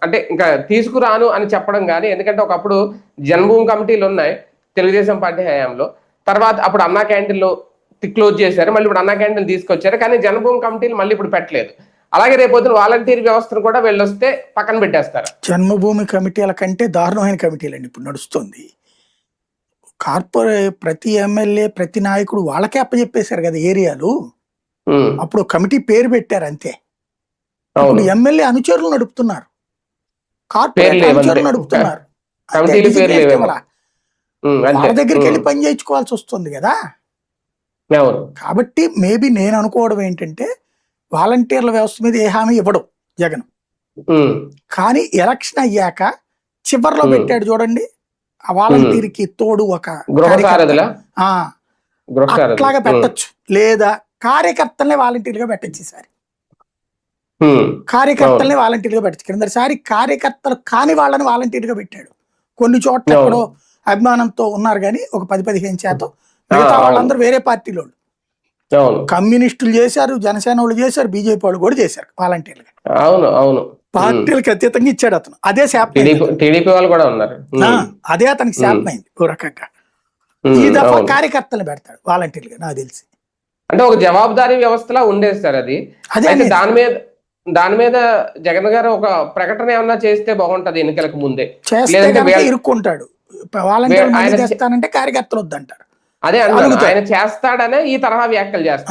అంటే ఇంకా తీసుకురాను అని చెప్పడం కానీ, ఎందుకంటే ఒకప్పుడు జన్మభూమి కమిటీలు ఉన్నాయి తెలుగుదేశం పార్టీ హయాంలో. తర్వాత అప్పుడు అన్నా క్యాంటీన్లు క్లోజ్ చేశారు, మళ్ళీ ఇప్పుడు అన్నా క్యాంటీన్లు తీసుకొచ్చారు, కానీ జన్మభూమి కమిటీలు మళ్ళీ ఇప్పుడు పెట్టలేదు. అలాగే రేపొద్దున వాలంటీర్ వ్యవస్థను కూడా వెళ్ళొస్తే పక్కన పెట్టేస్తారు. జన్మభూమి కమిటీల కంటే దారుణమైన కమిటీలు అండి ఇప్పుడు నడుస్తుంది. ప్రతి ఎమ్మెల్యే ప్రతి నాయకుడు వాళ్ళకే అప్పచెప్పేశారు కదా ఏరియాలు. అప్పుడు కమిటీ పేరు పెట్టారు అంతే. ఇప్పుడు ఎమ్మెల్యే అనుచరులు నడుపుతున్నారు, కార్పొరేట్ అనుచరులు నడుపుతున్నారు. వాళ్ళ దగ్గరికి వెళ్ళి పని చేయించుకోవాల్సి వస్తుంది కదా. కాబట్టి మేబీ నేను అనుకోవడం ఏంటంటే వాలంటీర్ల వ్యవస్థ మీద ఏ హామీ ఇవ్వడం జగన్, కానీ ఎలక్షన్ అయ్యాక చివరిలో పెట్టాడు చూడండి, ఆ వాలంటీర్ కి తోడు ఒక అట్లాగా పెట్టచ్చు, లేదా కార్యకర్తలనే వాలంటీర్గా పెట్టచ్చు. ఈసారి కార్యకర్తల్ని వాలంటీర్గా పెట్టచ్చు. కిందసారి కార్యకర్తలు కాని వాళ్ళని వాలంటీర్గా పెట్టాడు. కొన్ని చోట్ల ఎక్కడో అభిమానంతో ఉన్నారు కానీ ఒక 10-15%, మిగతా వాళ్ళందరూ వేరే పార్టీలో. కమ్యూనిస్టులు చేశారు, జనసేన వాళ్ళు చేశారు, బీజేపీ వాళ్ళు కూడా చేశారు వాలంటీర్లుగా. పార్టీలకు అతీతంగా ఇచ్చాడు అతను. అదే టీడీపీ వాళ్ళు కూడా ఉన్నారు, అదే అతనికి శాపమైంది ఓ రకంగా. ఈ దఫా కార్యకర్తలు పెడతాడు వాలంటీర్లుగా నాకు తెలిసి. అంటే ఒక జవాబుదారీ వ్యవస్థలా ఉండేది సార్ అది. అదే దాని మీద జగన్ గారు ఒక ప్రకటన ఏమన్నా చేస్తే బాగుంటది ఎన్నికలకు ముందే. ఇరుక్కుంటాడు, వాలంటీర్ చేస్తానంటే కార్యకర్తలు వద్దంటారు. అదే ఆయన చేస్తాడనే ఈ తరహా వ్యాఖ్యలు చేస్తారు.